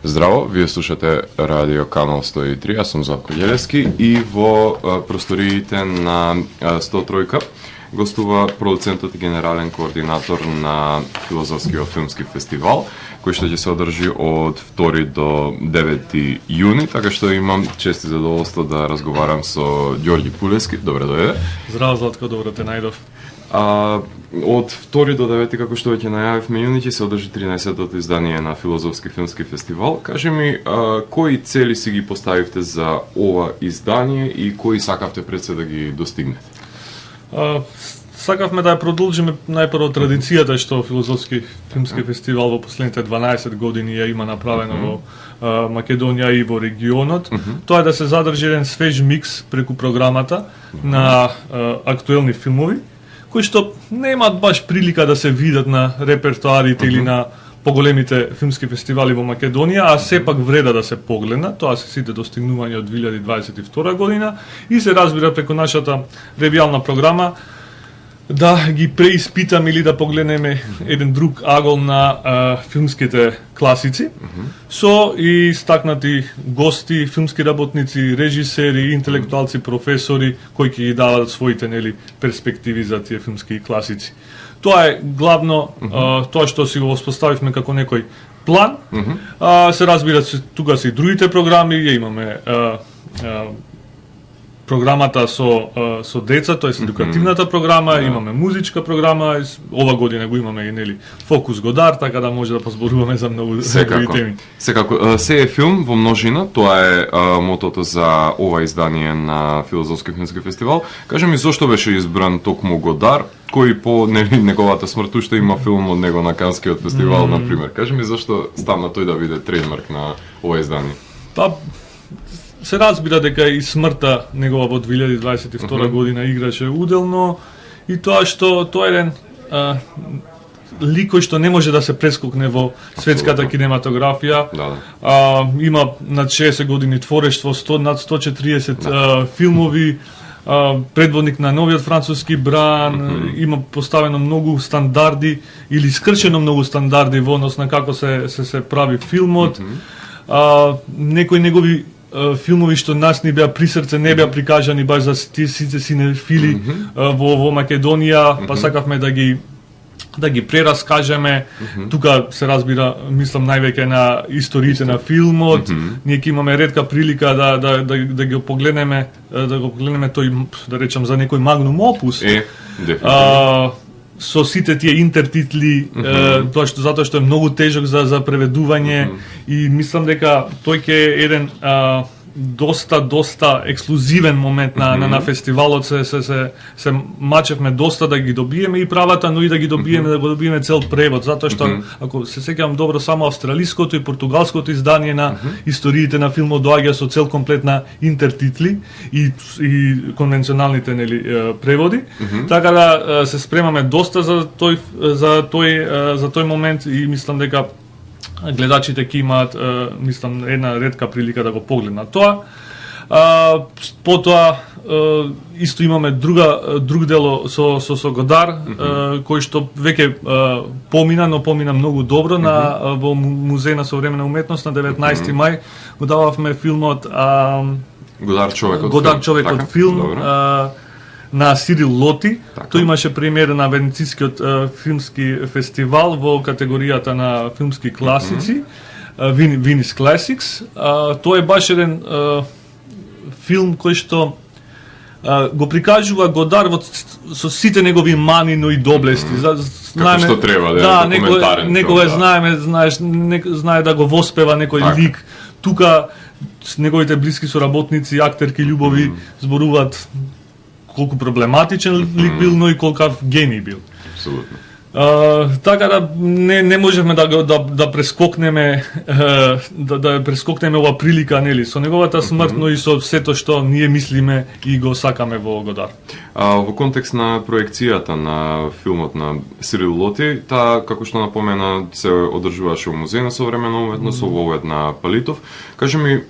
Здраво, вие слушате Радио Канал 103, јас сум Зlatko Ѓелевски и во просториите на 103 гостува продуцентот и генерален координатор на Филозофскиот филмски фестивал, кој што ќе се одржи од 2 до 9 јуни, така што имам чест и задоволство да разговарам со Ѓорѓи Пулески. Добре дојде. Здраво, Златко, добро те најдов. Од 2 до 9, како што веќе најавивме, јуни ќе се одржи 13-тото издание на Филозофски филмски фестивал. Кажи ми, кои цели си ги поставивте за ова издание и кои сакавте пред се да ги достигнете? Сакавме да ја продолжиме најпрво традицијата што Филозофски филмски фестивал во последните 12 години ја има направено во Македонија и во регионот. Тоа е да се задржи еден свеж микс преку програмата на актуелни филмови, кои што немаат баш прилика да се видат на репертоарите или на поголемите филмски фестивали во Македонија, а сепак вреда да се погледна. Тоа се сите достигнувања од 2022 година и се разбира преку нашата ревијална програма да ги преиспитаме или да погледнеме еден друг агол на филмските класици со и стакнати гости, филмски работници, режисери, интелектуалци, професори кои ќе ги дават своите перспективи за тие филмски класици. Тоа е главно тоа што си го воспоставивме како некој план. Се разбира тука се и другите програми, ја имаме програмата со деца, тоа е едукативната програма, имаме музичка програма, ова година го имаме и Фокус Годар, така да може да позборуваме за многу други теми. Секако, се е филм во множина, тоа е мотото за ова издание на Филозофски филмски фестивал. Кажи ми, зошто беше избран токму Годар, кој по неговата смрт уште има филм од него на Канскиот фестивал, например. Кажи ми зошто стана тој да биде трейдмарк на ова издание? Се разбира дека и смртта негова во 2022 година играше удел, но и тоа што тоа е еден лик кој што не може да се прескокне во светската кинематографија. Има над 60 години творештво, над 140 филмови, предводник на новиот француски бран, има поставено многу стандарди или скршено многу стандарди во однос на како се прави филмот. Некои негови филмови што нас ни беа при срце, не беа прикажани баш за сите синефили во Македонија, па сакавме да ги прераскажеме. Тука се разбира, мислам највеќе на историите на филмот. Ние ќе имаме ретка прилика да го погледнеме, тој, да речам, за некој магнум опус. Со сите тие интертитли, затоа што е многу тежок за преведување и мислам дека тој ќе е еден доста ексклузивен момент на фестивалот. Се мачевме доста да ги добиеме и правата, но и да ги добиеме, да го добиеме цел превод, затоа што ако се сеќавам добро, само австралиското и португалското издание на историите на филмот доаѓа со цел комплетна интертитли и конвенционалните преводи. Така да се спремаме доста за тој момент и мислам дека гледачите ќе имаат, мислам, една ретка прилика да го погледнат тоа. Потоа исто имаме друг дело со Годар, кој што веќе помина многу добро во Музеј на современа уметност на 19 мај го дававме филмот Годар човекот филм на Сирил Лоти. Тој имаше премиера на Венецискиот филмски фестивал во категоријата на филмски класици, Venice Classics. Тоа е баш еден филм кој што го прикажува Годар со сите негови мани, но и доблести. Како што треба да е документарен. Некој знае да го воспева некој лик. Тука неговите блиски соработници, актерки љубови зборуваат колку проблематичен лик бил, но и колкав гений бил. Апсолутно. Така да не можеме да прескокнеме ова прилика, со неговата смрт, но и со сето што ние мислиме и го сакаме во Годар. Во контекст на проекцијата на филмот на Сирил Лоти, таа, како што напомена, се одржуваше во Музеј на современа уметност во овој на Палитов. Кажи ми,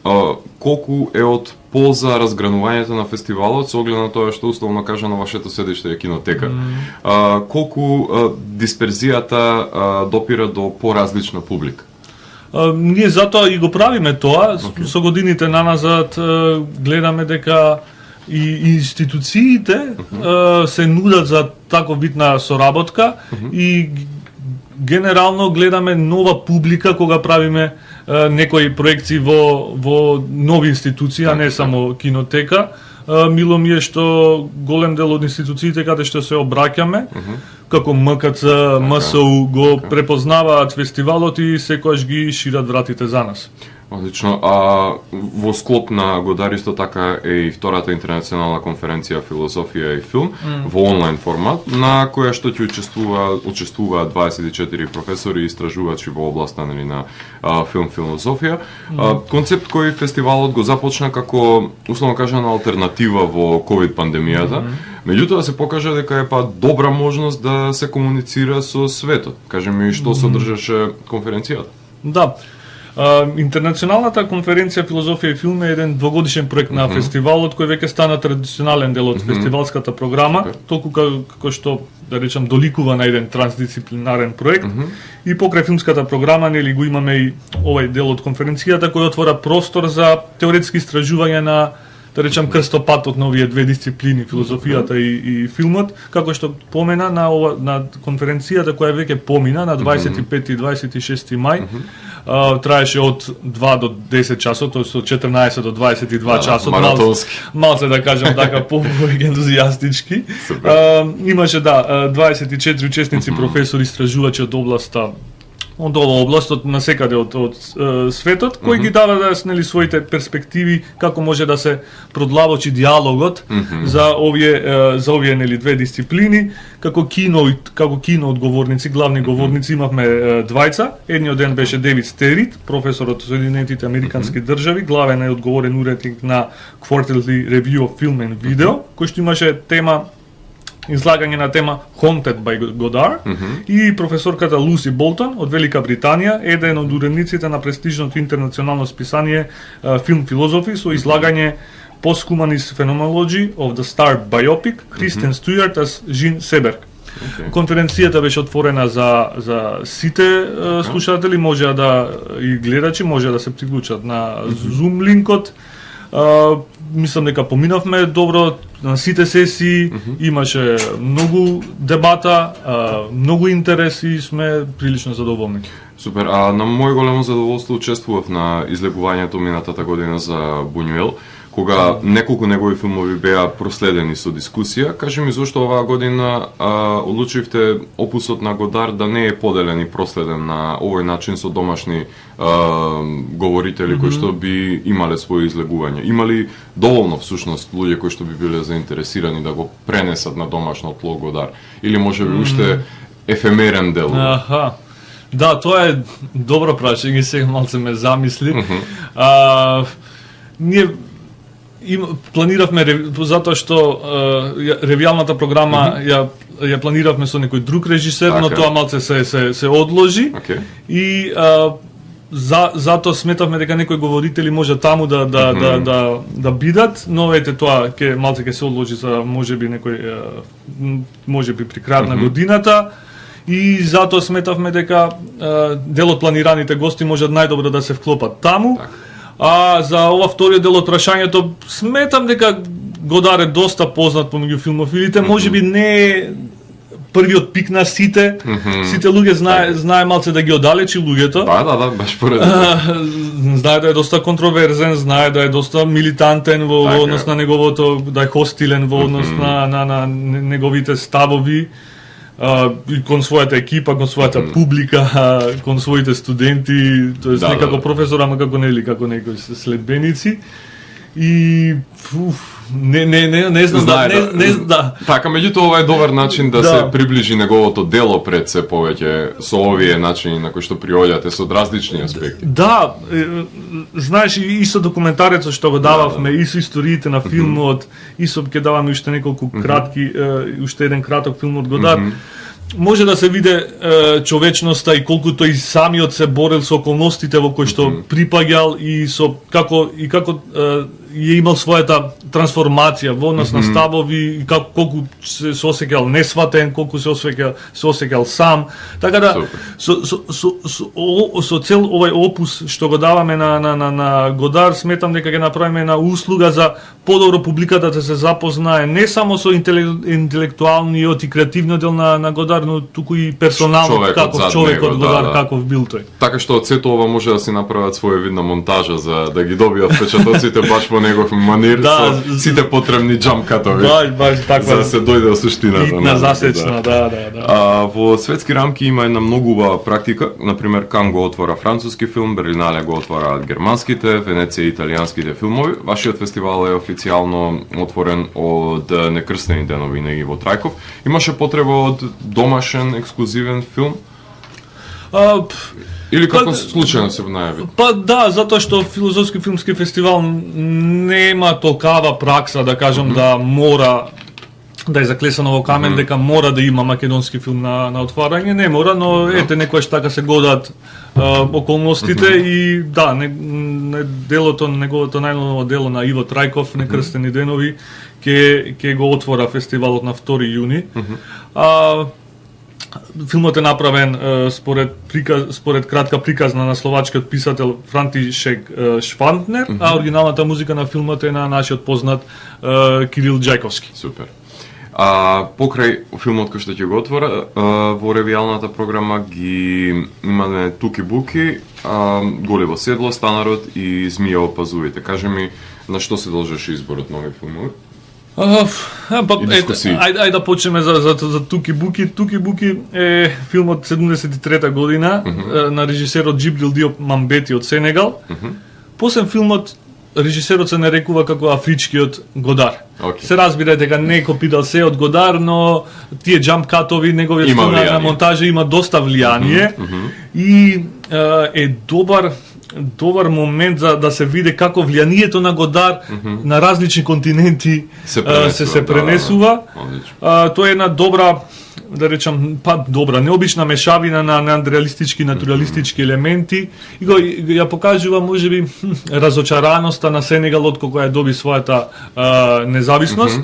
колку е од полза разгранувањето на фестивалот со оглед на тоа што условно кажано вашето седиште е кинотека. Колку дисперзијата допира до поразлична публика? Ние затоа и го правиме тоа, со годините наназад гледаме дека и институциите се нудат за таков вид на соработка и генерално гледаме нова публика кога правиме некои проекции во нови институции, а не само кинотека. Мило ми е што голем дел од институциите каде што се обраќаме, како МКЦ, МСУ го препознаваат фестивалот и секогаш ги шират вратите за нас. Одлично. А во склоп на Годар исто така е и втората интернационална конференција филозофија и филм во онлайн формат, на која што ќе учествуваат 24 професори и истражувачи во областа на филм филозофија. Концепт кој фестивалот го започна како условно кажано алтернатива во ковид пандемијата. Меѓутоа се покажа дека е добра можност да се комуницира со светот. Кажи ми што содржаше конференцијата. Да. Интернационалната конференција филозофија и филм е еден двогодишен проект на фестивалот кој веќе стана традиционален дел од фестивалската програма, толку како што да речам доликува на еден трансдисциплинарен проект. И покрај филмската програма нели го имаме и овој дел од конференцијата кој отвора простор за теоретски истражување на да речам крстопатот на овие две дисциплини, филозофијата и филмот, како што помена на конференцијата која веќе помина на 25 и 26 мај. Траеше од 2 до 10 часот, тоест од 14 до 22 часот, малце да кажам така повеќе ентузијастички. Имаше 24 учесници, професори, истражувачи од областа, од оваа област, од насекаде од светот, кои ги даваат своите перспективи како може да се продлабочи диалогот за овие нели две дисциплини, како кино одговорници, главни говорници имавме двајца. Едниот ден беше Девид Стерит, професор од Соединетите Американски држави, главен и одговорен уредник на Quarterly Review of Film and Video, кој што имаше излагање на тема Haunted by Godard, и професорката Луси Болтон од Велика Британија, еден од уредниците на престижното интернационално списание Film Philosophy, со излагање Post-Humanist Phenomenology of the Star Biopic, Kristen Stewart as Jean Seberg. Конференцијата беше отворена за сите слушатели, може и гледачи, може да се приклучат на Zoom линкот. Мислам дека поминавме добро на сите сесии, имаше многу дебата, многу интерес и сме прилично задоволни. Супер, а на мој големо задоволство учествував на излегувањето минатата година за Бунјуел, кога неколку негови филмови беа проследени со дискусија. Кажи ми зошто оваа година одлучивте опусот на Годар да не е поделен и проследен на овој начин со домашни говорители кои што би имале своје излегување? Имали доволно всушност луѓе кои што би биле заинтересирани да го пренесат на домашно тло Годар? Или може би уште ефемерен дел? Да, тоа е добро прашање, сега малце ме замисли. Ние планиравме, затоа што ревијалната програма ја планиравме со некој друг режисер, но тоа малце се одложи. И затоа сметавме дека некои говорители може таму да бидат, но ете тоа малце ќе се одложи за можеби при крајот на годината. И затоа сметавме дека дел од планираните гости можат најдобро да се вклопат таму. А за ова вториот дел од прашањето, сметам дека Годар е доста познат помеѓу филмофилите, можеби не е првиот пик на сите. Сите луѓе знае малце да ги оддалечи луѓето. Да, баш поред. Знае да е доста контроверзен, знае да е доста милитантен во однос на неговото, да е хостилен во однос на неговите ставови. Кон својата екипа, кон својата публика, кон своите студенти, тоест некако професор, ама како некои следбеници. И не знам Така, меѓутоа ова е добар начин да се приближи неговото дело пред се повеќе со овие начини на кои што приоѓате со различни аспекти. Да, знаеш, и со документарецот што го дававме, и со историите на филмот, и со ќе даваме уште неколку кратки, уште еден краток филм од Годар. Може да се виде човечноста и колку тој самиот се борел со околностите во кои што припаѓал и со како е имал својата трансформација во однос на ставови и колку се осеќал несватен, колку се осеќал сам. Така да со цел овој опус што го даваме на Годар, сметам дека ќе направиме една услуга за подобро публиката да се запознае не само со интелектуалниот и креативниот дел на Годар, но туку и персонално каков човекот Годар, каков бил тој. Така што од сето ова може да си направат своевидна монтажа за да ги добијат впечатоците баш во негов манир со сите потребни џамкатови. Баш така. За да се дојде до суштината на засечна, да. Во светски рамки има една многу убава практика, например Кан го отвора француски филм, Берлинале го отвораат германските, Венеција италијанските филмови. Вашиот фестивал е официјално отворен од Некрстени денови на Иво Трајков. Имаше потреба од домашен ексклузивен филм? Или како случајно се најави? Да, затоа што Филозофски филмски фестивал нема толкава пракса, да кажам, да мора да е заклесано во камен дека мора да има македонски филм на отварање, не мора, но ете некојаш така се годат околностите и да, неговото најново дело на Иво Трајков, Некрстени денови, ќе го отвора фестивалот на 2 јуни. Филмот е направен според кратка приказна на словачкиот писател Франтишек Швантнер, а оригиналната музика на филмот е на нашиот познат Кирил Џајковски. Супер. Покрај филмот кој што ќе го отвора, во ревијалната програма ги имаме Туки Буки, Голи во седло, Станарот и Змија во пазувите. Кажи ми, на што се должеше изборот на овие филмови? Ајде да почнеме за Туки Буки. Туки Буки е филмот 73 година на режисерот Џибрил Диоп Мамбети од Сенегал. После филмот режисерот се нарекува како афричкиот Годар. Се разбира дека не е копирал се од Годар, но тие джамп катови, неговиот стил на монтажа има доста влијание и е добар момент за да се види како влијанието на Годар на различни континенти се пренесува. Тоа е една добра, да речам, необична мешавина на надреалистички и натуралистички елементи и ја покажува можеби разочараноста на Сенегал откако ја доби својата независност.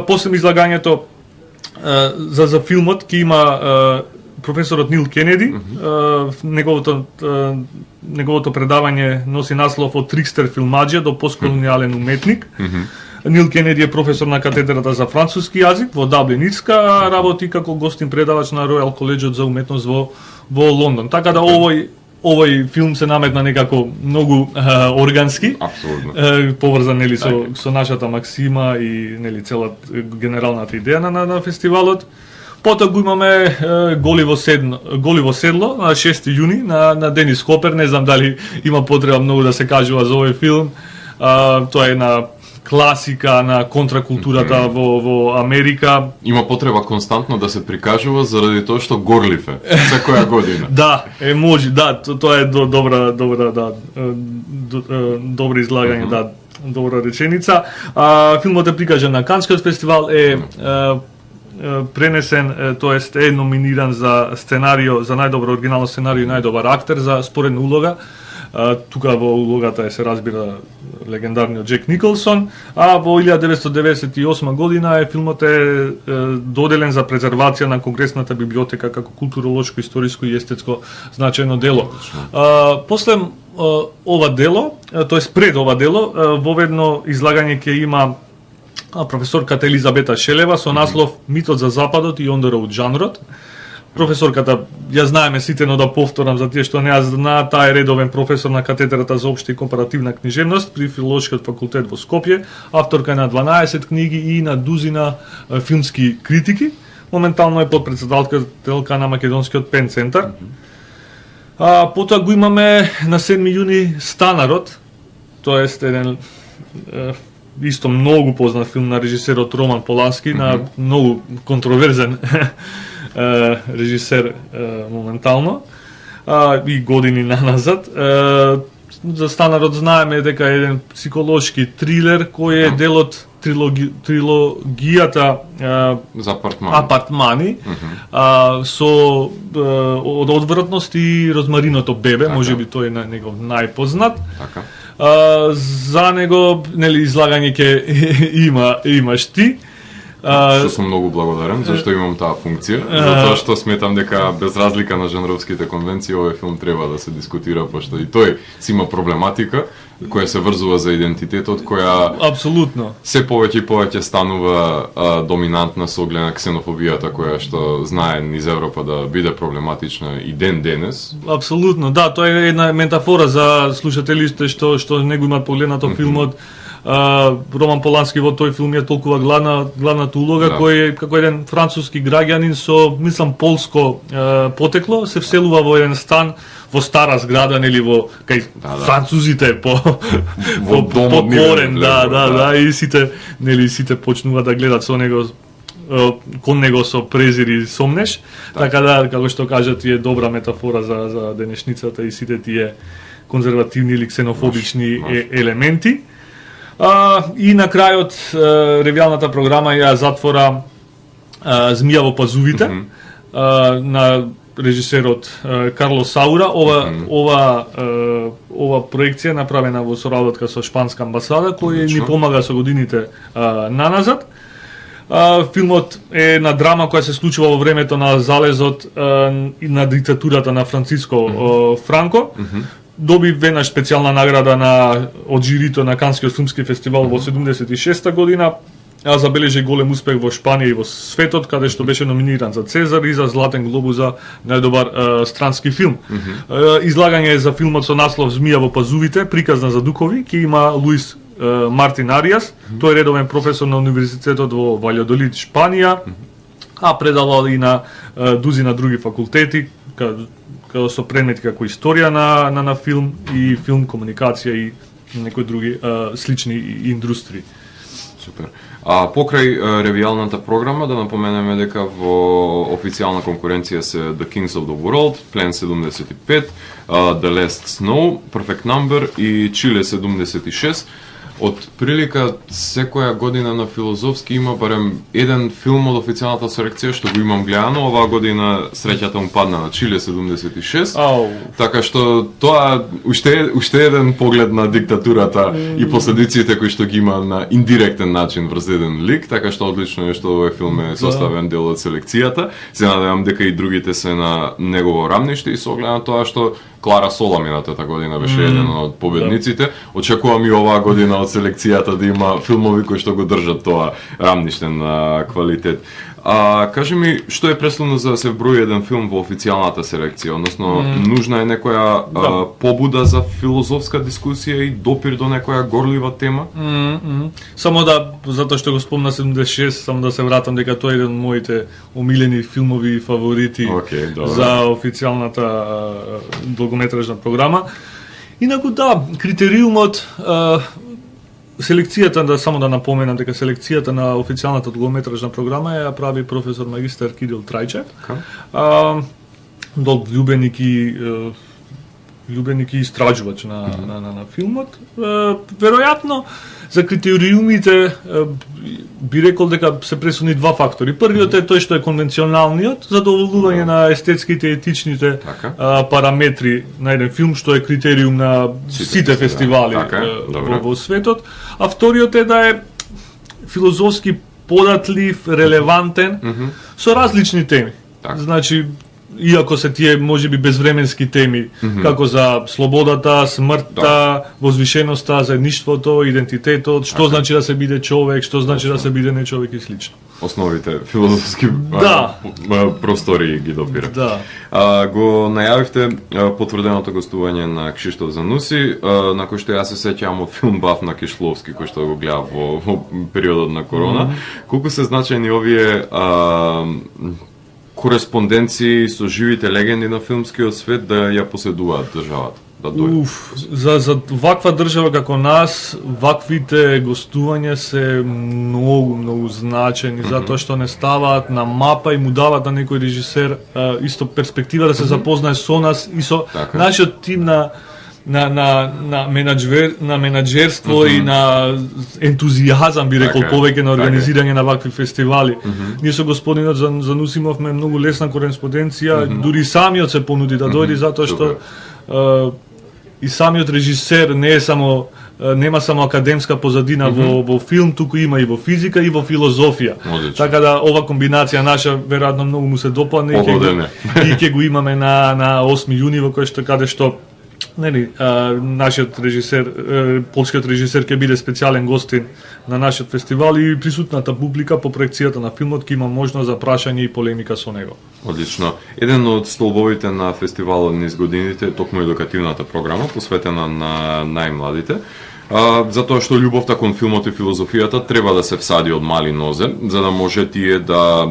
После излагањето за филмот ќе има професорот Нил Кенеди, неговото предавање носи наслов од трикстер филмаџија до постколонијален уметник. Нил Кенеди е професор на катедрата за француски јазик во Даблин, Ирска, а работи како гостин предавач на Ројал колеџот за уметност во Лондон. Така да овој филм се наметна некако многу органски. Апсолутно. Поврзан нели со нашата максима и нели целата генералната идеја на фестивалот. Потоа го имаме Голи во седло на 6 јуни на Денис Хопер. Не знам дали има потреба многу да се кажува за овој филм. Тоа е една класика на контракултурата во Америка. Има потреба константно да се прикажува заради тоа што горлив е секоја година. Да, може, да, тоа е добро излагање, да, добра реченица. Филмот е прикажан на Канскиот фестивал, е пренесен, тоест е номиниран за сценарио, за најдобро оригинално сценарио и најдобар актер за споредна улога. Тука во улогата се разбира легендарниот Џек Николсон, а во 1998 година филмот е доделен за презервација на Конгресната библиотека како културолошко, историско и естетско значајно дело. После ова дело, тоест пред ова дело, воведно излагање ќе има професорката Елизабета Шелева со наслов Митот за Западот и ондера од жанрот. Професорката, ја знаеме сите, но да повторам за тие што не ја знаат, таа е редовен професор на катедрата за општа и компаративна книжевност при Филолошкиот факултет во Скопје, авторка на 12 книги и на дузина филмски критики. Моментално е подпредседателка на Македонскиот пен центар. Потоа го имаме на 7 јуни Станарот, тоест еден исто многу познат филм на режисерот Роман Полански, на многу контроверзен режисер моментално и години наназад. за станарот знаеме дека е еден психолошки трилер кој е дел од трилогијата за Апартмани, со од одвратност и Розмариното бебе, можеби тој е негов најпознат. Така. За него, нели, излагање ќе имаш ти. Што сум многу благодарен, зашто имам таа функција, затоа што сметам дека без разлика на жанровските конвенции, овој филм треба да се дискутира, пошто и тој си има проблематика која се врзува за идентитетот, која апсолутно се повеќе и повеќе станува доминантна со оглед на ксенофобијата која што знае низ Европа да биде проблематична и ден денес. Апсолутно, да, тоа е една метафора за слушателите што не го имаат погледнато филмот. Роман Полански во тој филм е толкова главната улога, кој е како еден француски граѓанин со, мислам, полско потекло, се вселува во еден стан во стара зграда, нели, во кај французите по корен, и сите почнува да гледат со него, кон него со презир и сомнеш, така да, како што кажат, е добра метафора за денешницата и сите тие конзервативни или ксенофобични елементи. И на крајот ревијалната програма ја затвора Змија во пазувите на режисерот Карлос Саура. Ова проекција направена во соработка со шпанска амбасада, кој ни помага со годините наназад. Филмот е на драма која се случува во времето на залезот и на диктатурата на Франциско Франко. Доби веднаш специјална награда од жирито на Канскиот филмски фестивал во 76-та година, а забележи голем успех во Шпанија и во светот, каде што беше номиниран за Цезар и за Златен глобус за најдобар странски филм. Излагање за филмот со наслов Змија во пазувите, приказна за духови, ќе има Луис Мартин Ариас, тој е редовен професор на универзитетот во Ваљадолид, Шпанија, а предавал и на дузина други факултети, каде со предмети како историја на филм и филм комуникација и некои други слични индустрии. Супер. Покрај ревијалната програма да напоменеме дека во официјална конкуренција се The Kings of the World, Plan 75, The Last Snow, Perfect Number и Chile 76. Од прилика секоја година на филозофски има барем еден филм од официјалната селекција што го имам гледано. Оваа година среќата му падна на Чиле 76. Така што тоа уште еден поглед на диктатурата и последиците кои што ги има на индиректен начин врз еден лик, така што одлично е што овој филм е составен дел од селекцијата. Се надевам дека и другите се на негово рамниште и со оглед на тоа што Клара Сола минатата година беше еден од победниците. Очекувам и оваа година од селекцијата да има филмови кои што го држат тоа рамниште на квалитет. Кажи ми, што е преследно за да се вброи еден филм во официјалната селекција? Односно, нужна е некоја побуда за филозофска дискусија и допир до некоја горлива тема? Само затоа што го спомна 76, само да се вратам дека тоа е еден од моите омилени филмови и фаворити за официјалната долгометражна програма. Инаку критериумот селекцијата, само да напоменам дека селекцијата на официјалната долгометражна програма ја прави професор магистар Кирил Трајчев. Љубеник и истражувач на филмот. Веројатно за критериумите би рекол дека се пресудни два фактори. Првиот е тој што е конвенционалниот, задоволување на естетските и етичните параметри на еден филм, што е критериум на сите фестивали во светот. А вториот е да е филозофски податлив, релевантен, со различни теми. Значи, иако се тие можеби безвременски теми, како за слободата, смртта, возвишеноста, заедништвото, идентитетот, што значи да се биде човек, што значи да се биде не човек и слично. Основите филозофски простори ги допира. Го најавивте потврденото гостување на Кшиштоф Зануси, на кој што јас се сеќавам од филм Баф на Кишловски, кој што го гледав во периодот на корона. Колку се значајни овие кореспонденции со живите легенди на филмскиот свет да ја поседуваат државата, да дојдат? За ваква држава како нас, ваквите гостувања се многу значени, затоа што не ставаат на мапа и му даваат на некој режисер исто перспектива да се запознае со нас и со нашиот тим на на менаџерство и на ентузијазам, би рекол, повеќе на организирање на вакви фестивали. Ние со господинот занусимовме многу лесна кореспонденција, дури самиот се понуди да дојде, затоа што и самиот режисер нема само академска позадина во филм, туку има и во физика и во филозофија. Така да ова комбинација наша веројатно многу му се допадне и ќе го имаме на 8 јуни во кој што каде што нашиот режисер, полскиот режисер ќе биде специјален гостин на нашиот фестивал и присутната публика по проекцијата на филмот ќе има можност за прашање и полемика со него. Одлично. Еден од столбовите на фестивалот низ годините е токму едукативната програма посветена на најмладите. Затоа што љубовта кон филмот и филозофијата треба да се всади од мали нозе, за да може тие да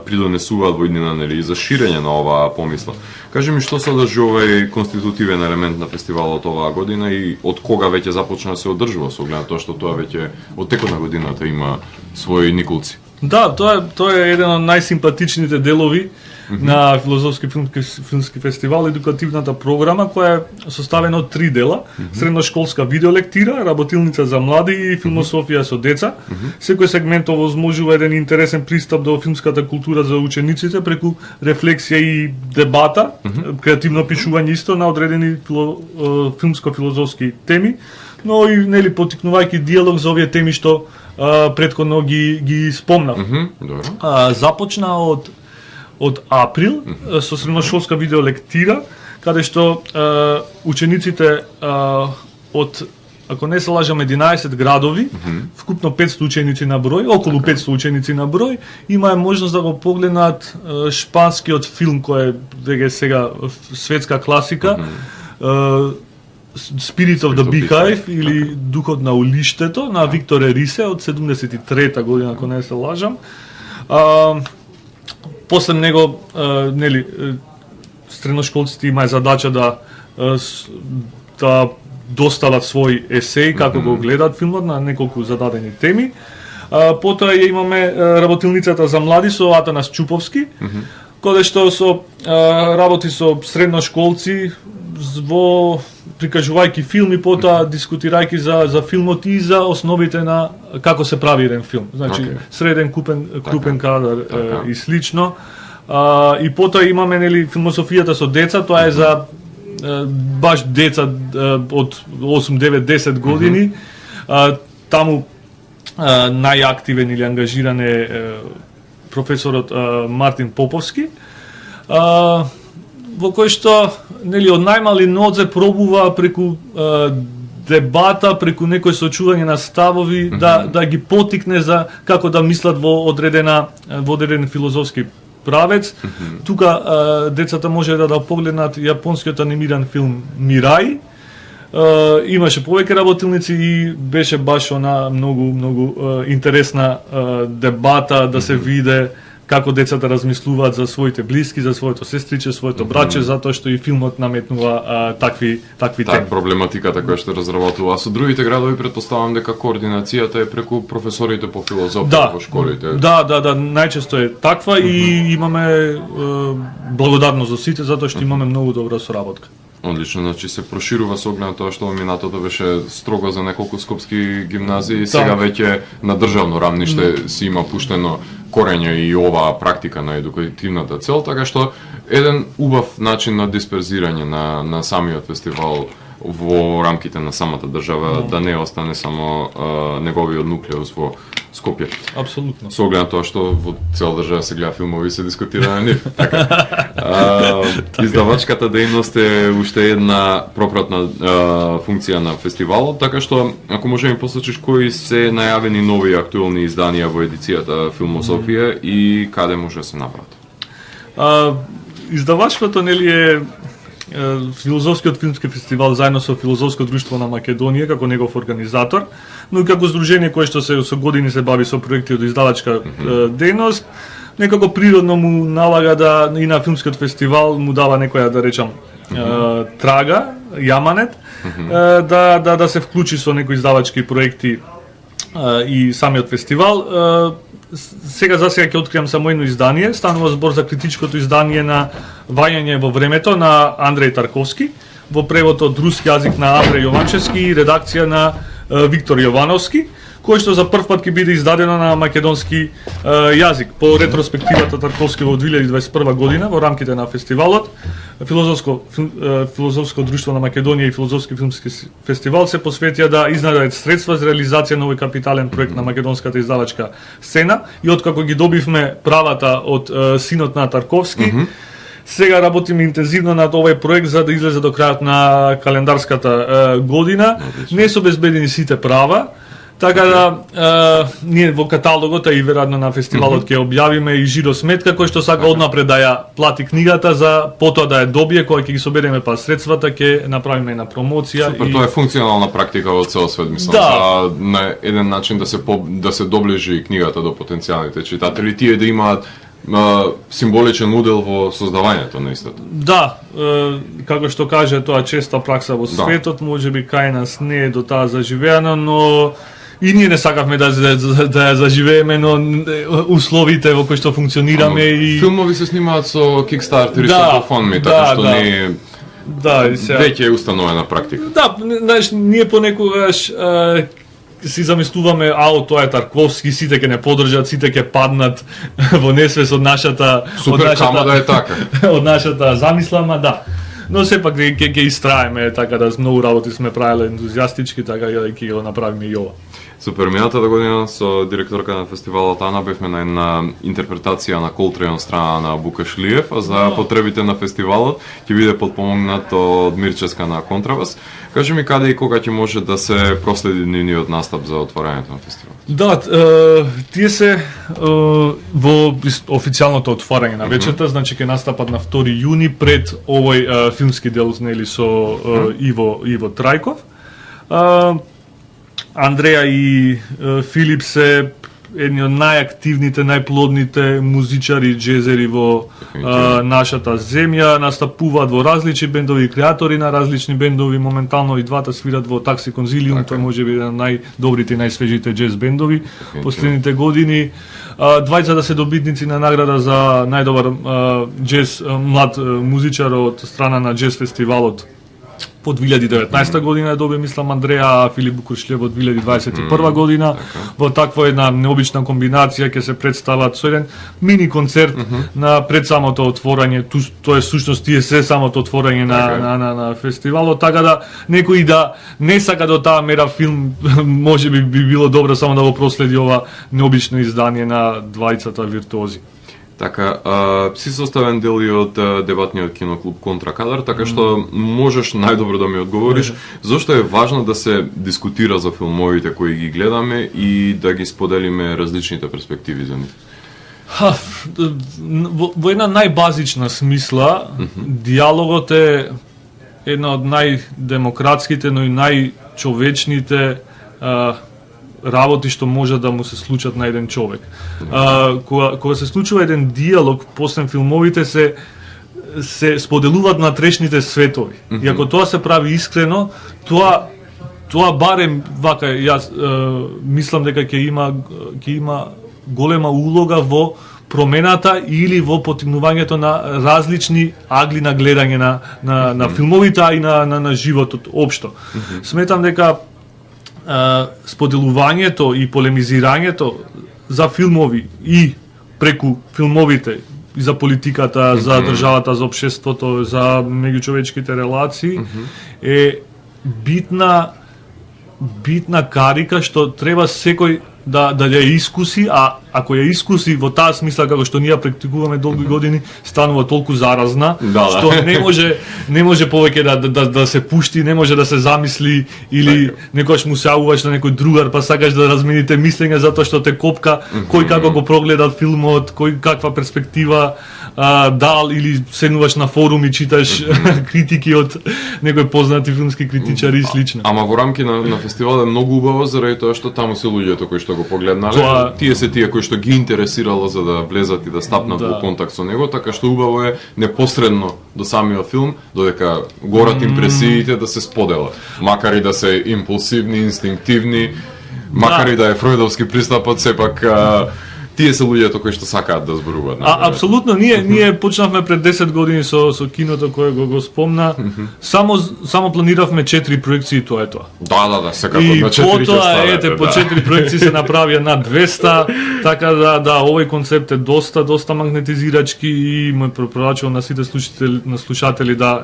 придонесуваат во иднина за ширење на оваа помисла. Кажи ми што содржи овој конститутивен елемент на фестивалот оваа година и од кога веќе започна да се одржува, со оглед на тоа што тоа веќе од текот на годината има своји никулци. Да, тоа е еден од најсимпатичните делови на филозофски филмски фестивал, едукативната програма која е составена од 3 дела: средношколска видеолектира, работилница за млади и филмософија со деца. Секој сегмент овозможува еден интересен пристап до филмската култура за учениците преку рефлексија и дебата, креативно пишување исто на одредени филмско-филозофски теми, но и поттикнувајќи диалог за овие теми што претходно ги спомнав. Започна од април со средношколска видеолектира, каде што учениците од, ако не се лажам, 11 градови, вкупно 500 ученици на број, околу 500 ученици на број, имаа можност да го погледнат шпанскиот филм кој е веќе сега светска класика, Spirit of the Beehive или Духот на улиштето на Виктор Ерисе од 73-та година, ако не се лажам. После него, средношколците имаат задача да достават свој есеј како го гледаат филмот на неколку зададени теми. Потоа ја имаме работилницата за млади со Атанас Чуповски, каде што работи со средношколци во прикажувајќи филми, потоа дискутирајќи за филмот и за основите на како се прави еден филм. Значи, среден, крупен кадар и слично. И потоа имаме филмософијата со деца, тоа е за баш деца од 8, 9, 10 години. Таму најактивен или ангажиран е професорот Мартин Поповски, во кој што од најмали нозе пробува преку дебата, преку некој сочување на ставови да ги потикне за како да мислат во одреден филозофски правец. Тука децата може да погледнат јапонскиот анимиран филм Мирај. Имаше повеќе работилници и беше баш многу интересна дебата да се виде како децата размислуваат за своите блиски, за своето сестриче, своето браче, затоа што и филмот наметнува такви теми. Проблематиката која што разработува. А со другите градови претпоставам дека координацијата е преку професорите по филозофија во школите. Да, најчесто е таква и имаме благодарност за сите затоа што имаме многу добра соработка. Одлично, значи се проширува со оглед на тоа што минатото беше строго за неколку скопски гимназии, сега веќе на државно рамниште си има пуштено корење и оваа практика на едукативната цел, така што еден убав начин на дисперзирање на самиот фестивал во рамките на самата држава, да не остане само неговиот нуклеус во Скопје. Апсолутно. Со оглед на тоа што во цела држава се гледа филмови и се дискутира на нив. Издавачката дејност е уште една пропратна функција на фестивалот, така што ако може ми посочиш кои се најавени нови актуелни изданија во едицијата Филмософија и каде може да се направат? Издавачството е Филозофскиот филмски фестивал заедно со Филозофско друштво на Македонија како негов организатор, но и како здружение кое што со години се бави со проекти од издавачка дејност, некако природно му налага да и на филмскиот фестивал му дава некоја, да речам, трага, јаманет, да се вклучи со некои издавачки проекти и самиот фестивал. Сега ќе откриам само едно издание, станува збор за критичкото издание на Вајање во времето на Андреј Тарковски, во превод од руски јазик на Андреј Јованчевски и редакција на Виктор Јовановски, кој што за прв пат ќе биде издадено на македонски јазик по ретроспективата Тарковски во 2021 година во рамките на фестивалот. Филозофско друштво на Македонија и Филозофски филмски фестивал се посветија да изнајдат средства за реализација на овој капитален проект на македонската издавачка сцена и откако ги добивме правата од синот на Тарковски, сега работиме интензивно над овој проект за да излезе до крајот на календарската година. Не се обезбедени сите права, така да ние во каталогот и веројатно на фестивалот ќе објавиме и жиро сметка кој што сака однапред да ја плати книгата за потоа да ја добие, кога ќе ги собереме па средствата ќе направиме на промоција. Супер, тоа е функционална практика во цел свет, мислам, за на еден начин да се доближи книгата до потенцијалните читатели, тие да имаат символичен удел во создавањето на истото. Да, како што каже, тоа честа пракса во светот, можеби кај нас не е до таа заживеана, но и ние не сакавме да ја заживееме, но условите во кои што функционираме и филмови се снимаат со Kickstarter и со GoFundMe, така што не е веќе е установена практика. Да, знаеш, ние понекогаш си замислуваме, тоа е Тарковски, сите ќе не поддржат, сите ќе паднат во несвест од нашата да е така. Од нашата замислама, да. Но сепак ќе истраеме, така да многу работи сме правеле ентузијастички, така да ќе го направиме и ова. Супер, минатата година со директорка на фестивалот Ана бевме на една интерпретација на Колтрейн страна на Букашлиев, а за потребите на фестивалот ќе биде подпомогнат од Мирческа на контрабас. Кажи ми каде и кога ќе може да се проследи нивниот настап за отворањето на фестивалот? Да, тие се во официјалното отворање на вечерта, значи ќе настапат на 2 јуни пред овој филмски дел нели со Иво Трајков. Андреја и Филип се едни од најактивните, најплодните музичари, джезери во нашата земја, настапуваат во различни бендови, креатори на различни бендови, моментално и двата свират во Такси Конзилиум, тој може би еден најдобрите и најсвежите джез бендови последните години. Двајцата се добитници на награда за најдобар джез млад музичар од страна на джез фестивалот по 2019 година е добил, мислам, Андреја, а Филип Букуршлиев во 2021 година. Во таква една необична комбинација ќе се представат со еден мини концерт на пред самото отворање. Тоа е сушност тие се самото отворање на фестивалот, така да некој да не сака до таа мера филм, можеби би било добро само да го проследи ова необично издание на двајцата виртуози. Така, си составен дел и од дебатниот киноклуб Контракадар, така што можеш најдобро да ми одговориш зошто е важно да се дискутира за филмовите кои ги гледаме и да ги споделиме различните перспективи за нив. Во една најбазична смисла, диалогот е една од најдемократските, но и најчовечните работи што може да му се случат на еден човек. Кога се случува еден диалог, после филмовите се споделуваат натрешните светови. И ако тоа се прави искрено, тоа барем вака јас мислам дека ќе има голема улога во промената или во потигнувањето на различни агли на гледање на филмовите и на животот општо. Сметам дека споделувањето и полемизирањето за филмови и преку филмовите и за политиката, за државата, за општеството, за меѓучовечките релации е битна карика што треба секој да ја искуси, а ако ја искуси во таа смисла како што ние практикуваме долги години, станува толку заразна, што не може повеќе да се пушти, не може да се замисли или некојаш му се јавуваш на некој другар па сакаш да размените мислење затоа што те копка кој како го прогледал филмот, кој каква перспектива дал или седнуваш на форум и читаш критики од некои познати филмски критичари и слично. Ама во рамки на фестивалот е многу убаво заради тоа што таму се луѓето кои што го погледнале, тие се тие кои што ги интересирало за да влезат и да стапнат во контакт со него, така што убаво е непосредно до самиот филм, додека горат импресиите да се споделат, макар и да се импулсивни, инстинктивни, макар и да е фројдовски пристапот, сепак тие се луѓето кои што сакаат да зборуваат. Апсолутно, ние почнавме пред 10 години со киното кое го спомна. Само планиравме 4 проекции, тоа е тоа. Да, секако и на 4 потоа, по 4 проекции се направија над 200, така да, овој концепт е доста магнетизирачки и ме препорачувам на сите слушатели да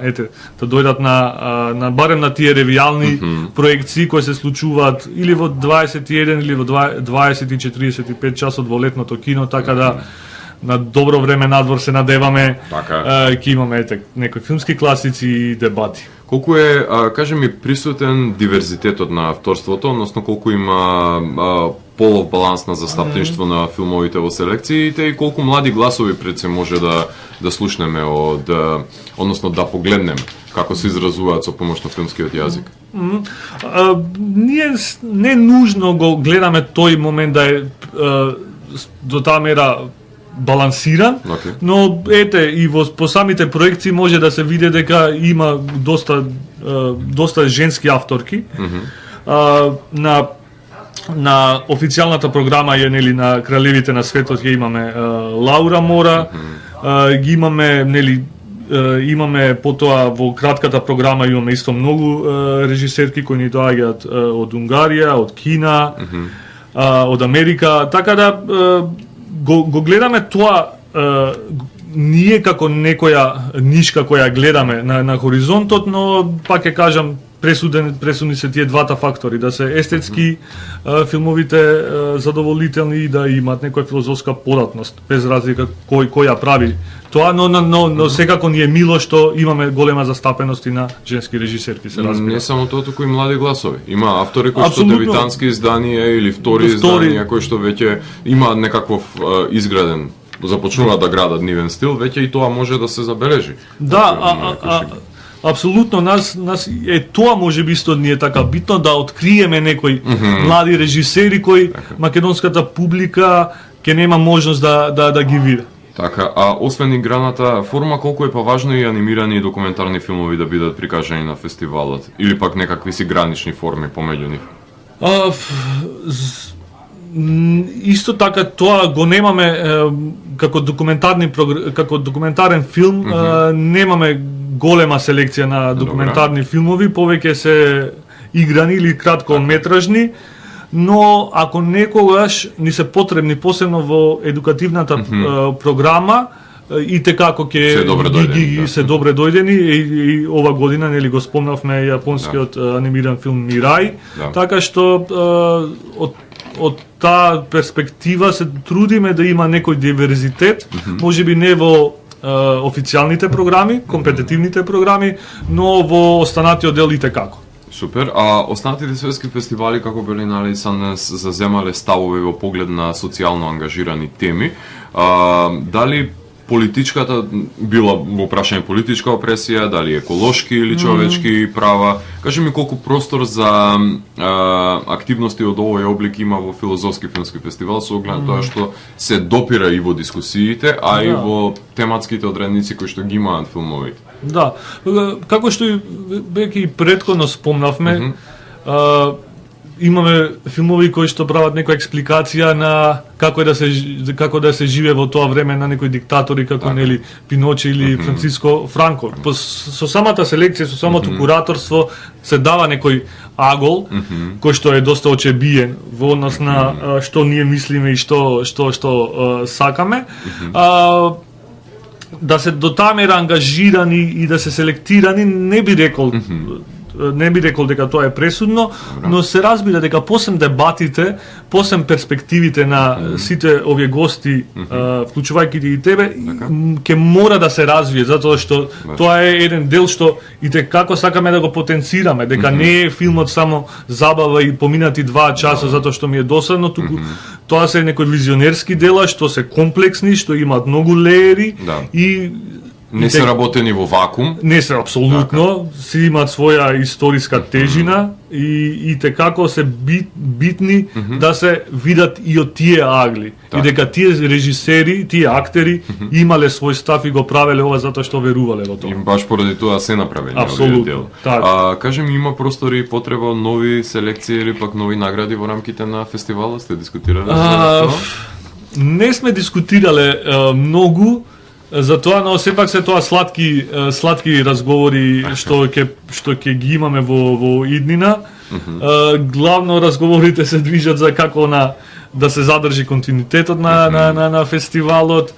дојдат на барем на тие ревијални проекции кои се случуваат или во 21 или во 20 и 45 часот во летното кино, така да на добро време надвор се надеваме, ќе имаме некои филмски класици и дебати. Колку е, кажи ми, присутен диверзитетот на авторството, односно колку има полов баланс на застапништво на филмовите во селекциите и колку млади гласови пред се може да слушнеме односно да погледнеме како се изразуваат со помош на филмскиот јазик? Ние не нужно го гледаме тој момент да е до таа мера балансиран, но и по самите проекции може да се види дека има доста женски авторки. На официјалната програма е на Кралевите на светот ќе имаме Лаура Мора, ги имаме имаме потоа во кратката програма имаме исто многу режисерки кои ни доаѓаат од Унгарија, од Кина, од Америка, така да го гледаме тоа ние како некоја нишка која гледаме на хоризонтот, но пак ќе кажам пресудни се тие двата фактори, да се естетски филмовите задоволителни и да имаат некоја филозофска податност, без разлика кој ја прави тоа, но секако ни е мило што имаме голема застапеност и на женски режисерки, се разбира. Не само тоа, туку и млади гласови. Има автори кои што дебитантски изданија или втори изданија кои што веќе имаат некаков изграден, започнуваат да градат нивен стил, веќе и тоа може да се забележи. Апсолутно, нас тоа може би исто ни е така битно да откриеме некои млади режисери кои македонската публика ќе нема можност да ги види. Така, освен играната форма, колку е важно и анимирани и документарни филмови да бидат прикажани на фестивалот? Или пак некакви си гранични форми помеѓу нив? Исто така тоа го немаме како документарен филм, немаме голема селекција на документарни филмови, повеќе се играни или краткометражни, но ако некогаш ни се потребни, посебно во едукативната програма, и така ако ќе се добре дојдени, и ова година нели го спомнавме јапонскиот анимиран филм Мирај, така што од таа перспектива се трудиме да има некој диверзитет, можеби не во официјалните програми, компетитивните програми, но во останатиот дел и како. Супер. А останатите светски фестивали како Берлинале и Санденс заземале ставови во поглед на социјално ангажирани теми? Дали политичката била во прашање политичка опресија, дали еколошки или човечки права? Кажи ми колку простор за активности од овој облик има во филозофски филмски фестивал, со оглед тоа што се допира и во дискусиите, а и во тематските одредници кои што ги имаат филмовите. Да, како што веќе и претходно спомнавме, имаме филмови кои што прават некоја експликација на како да се живее во тоа време на некои диктатори како нели Пиноче или Франциско Франко. Со самата селекција, со самото кураторство се дава некој агол кој што е доста очебиен во однос на што ние мислиме и што сакаме. Да се до таа мера ангажирани и да се селектирани, не би рекол дека тоа е пресудно, но се разбира дека посем дебатите, посем перспективите на сите овие гости, вклучувајќи и тебе, ќе мора да се развие, затоа што тоа е еден дел што и како сакаме да го потенцираме, дека не е филмот само забава и поминати 2 часа затоа што ми е досадно, туку тоа се некои визионерски дела што се комплексни, што имаат многу леери и не се работени во вакуум. Не се апсолутно, си имаат своја историска тежина и како се битни да се видат и од тие агли. И дека тие режисери, тие актери имале свој став и го правеле ова затоа што верувале во тоа. И баш поради тоа се направени овие дел. Кажем, има простори и потреба нови селекции или пак нови награди во рамките на фестивалот? Сте дискутирале за тоа? Не сме дискутирале многу за тоа, но сепак се тоа сладки разговори што ќе ги имаме во иднина. Главно разговорите се движат за како да се задржи континуитетот на фестивалот,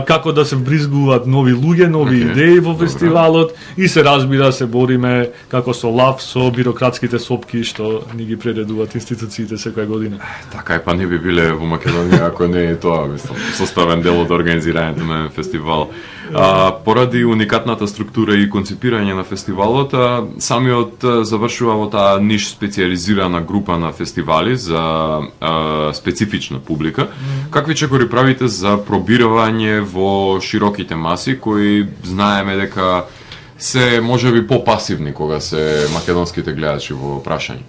како да се вбризгуваат нови луѓе, нови идеи во фестивалот и се разбира се бориме како со лав со бирократските сопки што ни ги предадуваат институциите секоја година. Така е, па не би биле во Македонија ако не е тоа, мислам, составен дел од организирањето на фестивал. Поради уникатната структура и концепирање на фестивалот, самиот завршува во таа ниш специализирана група на фестивали за специфична публика. Какви чекори правите за пробирање во широките маси кои знаеме дека се можеби попасивни кога се македонските гледачи во прашање?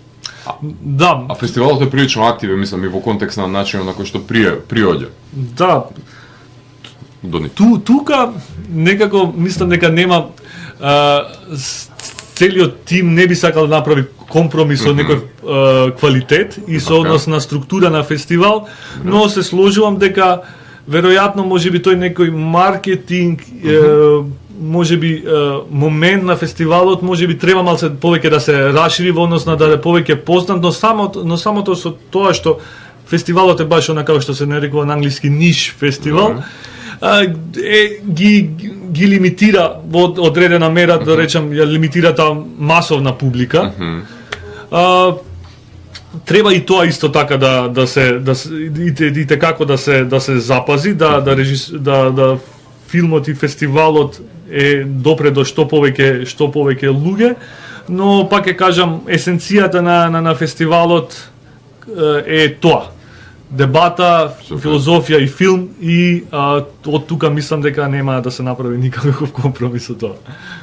Да. А фестивалот е прилично активен, мислам, и во контекст на начинот на кој што приоѓа. Да. Тука некако мислам дека нема целиот тим не би сакал да направи компромис од некој квалитет и со однос на структура на фестивал, но се сложувам дека веројатно можеби тој некој маркетинг можеби момент на фестивалот можеби треба малце повеќе да се расшири во однос на да е повеќе познат, но самото со тоа што фестивалот е баш онака што се нарекува на англиски ниш фестивал, ги лимитира во одредена мера, да речам, ја лимитира таа масовна публика. Треба и тоа исто така да се како да се запази, да филмот и фестивалот е допре до што повеќе луѓе, но пак ќе кажам есенцијата на фестивалот е тоа. Дебата, филозофија и филм и од тука мислам дека нема да се направи никаков компромис со тоа.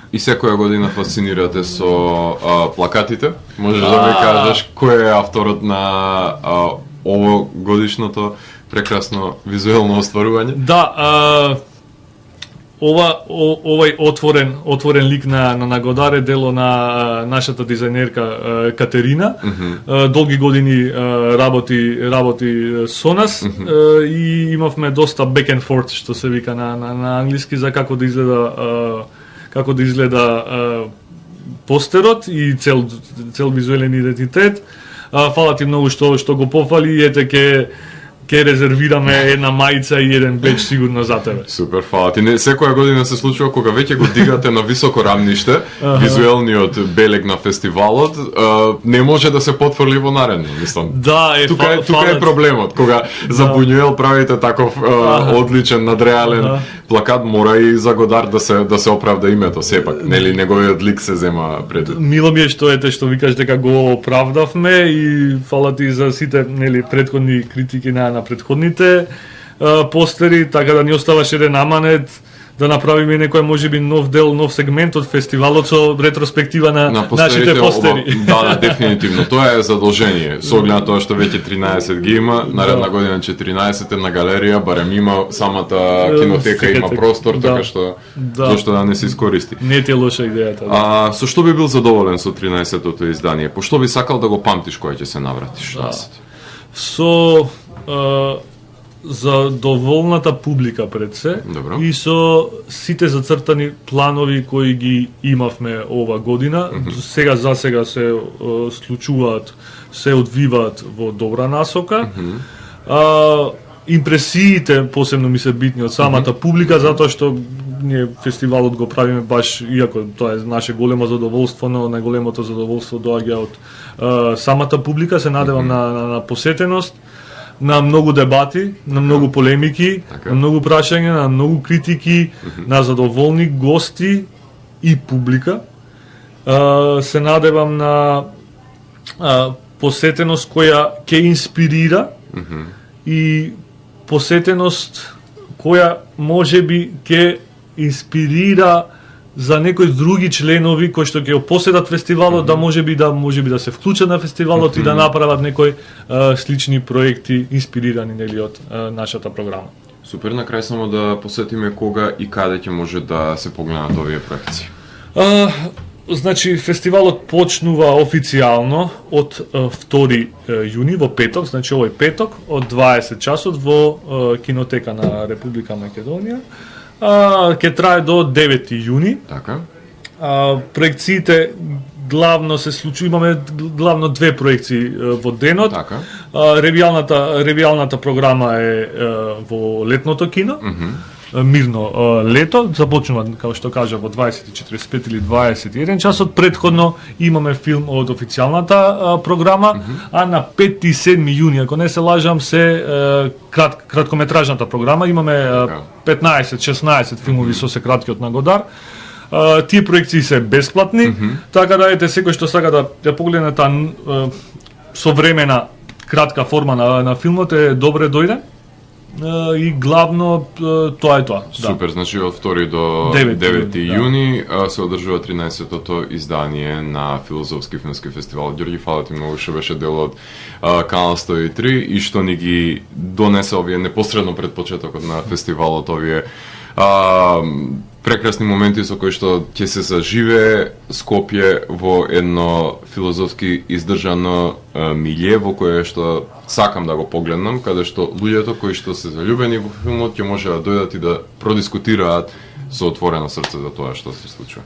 И секоја година фасцинирате со плакатите. Можеш да ми кажеш кој е авторот на овогодишното прекрасно визуелно остварување? Да, овај отворен лик на Нагадар е дело на нашата дизајнерка Катерина. Долги години работи со нас и имавме доста back and forth, што се вика на англиски, за како да изгледа постерот и цел визуелен идентитет. Фала ти многу што го пофали, ете ќе резервираме една мајца и еден беч сигурно за тебе. Супер, фала ти. Секоја година се случува кога веќе го дигате на високо рамниште, визуелниот белег на фестивалот, не може да се потврли во наредно, мислам. Да, тука е проблемот, кога за Буњуел правите таков одличен надреален плакат, мора и за Годар да се оправда името сепак, нели неговиот лик се зема пред. Мило ми е што викаш дека го оправдавме и фала ти за сите нели претходни критики на предходните постери, така да ни оставаше еден аманет да направиме некој можеби нов дел, нов сегмент од фестивалот со ретроспектива на нашите постери. Да, дефинитивно. Тоа е задолжение. Со оглед на тоа што веќе 13 ги има, наредна година 14 на галерија, барем има самата кинотека, има простор, така што зошто да не се искористи. Не ти е лоша идејата. Со што би бил задоволен со 13-тото издание? По што би сакал да го памтиш кога ќе се навратиш? Со задоволната публика пред се. Добро. И со сите зацртани планови кои ги имавме ова година. Сега за сега се случуваат, се одвиваат во добра насока. Импресиите посебно ми се битни од самата публика, затоа што ние фестивалот го правиме баш, иако тоа е наше големо задоволство, но најголемото задоволство доаѓа од самата публика. Се надевам на посетеност, на многу дебати, на многу полемики, на многу прашања, на многу критики, на задоволни гости и публика. Се надевам на посетеност која ќе инспирира и посетеност која можеби ќе инспирира за некои други членови кои што ќе посетат фестивалот, да можеби да се вклучат на фестивалот и да направат некои слични проекти инспирирани нели од нашата програма. Супер, на крај само да посетиме кога и каде ќе може да се погледнат овие проекти. Значи, фестивалот почнува официјално од 2 јуни во петок, значи овој петок, од 20 часот во кинотека на Република Македонија. Ќе трае до 9 јуни. Така. Проекциите главно се случува, имаме главно 2 проекции во денот. Така. Ревијалната програма е во летното кино. Мирно лето, започнува, како што кажа, во 20:45 или 21 часот. Претходно имаме филм од официјалната програма, а на 5 и 7 јуни, ако не се лажам, се краткометражната програма. Имаме 15-16 филмови со се краткиот нагодар. Тие проекции се бесплатни, така да ете секој што сака да погледне таа современа кратка форма на филмот е добре дојде. И главно тоа е тоа. Супер, значи од 2 до 9 јуни се одржува 13-тото издание на Филозофски филмски фестивал. Ѓорѓи, фала ти многу што беше дел од Канал 103 и што ни ги донесе овие непосредно пред почетокот на фестивалот, овие прекрасни моменти со кои што ќе се заживее Скопје во едно филозофски издржано милје во кое што сакам да го погледнам, каде што луѓето кои што се заљубени во филмот ќе може да дојдат и да продискутираат со отворено срце за тоа што се случува.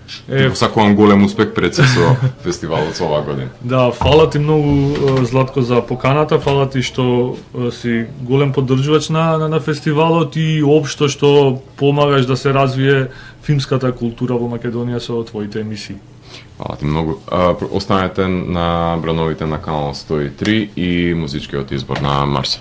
Сакувам голем успех пред се со фестивалот со оваа година. Да, фала ти многу, Златко, за поканата, фала ти што си голем поддржувач на фестивалот и општо што помагаш да се развие филмската култура во Македонија со твоите емисии. Фала ти многу. Останете на брановите на Канал 103 и музичкиот избор на Марса.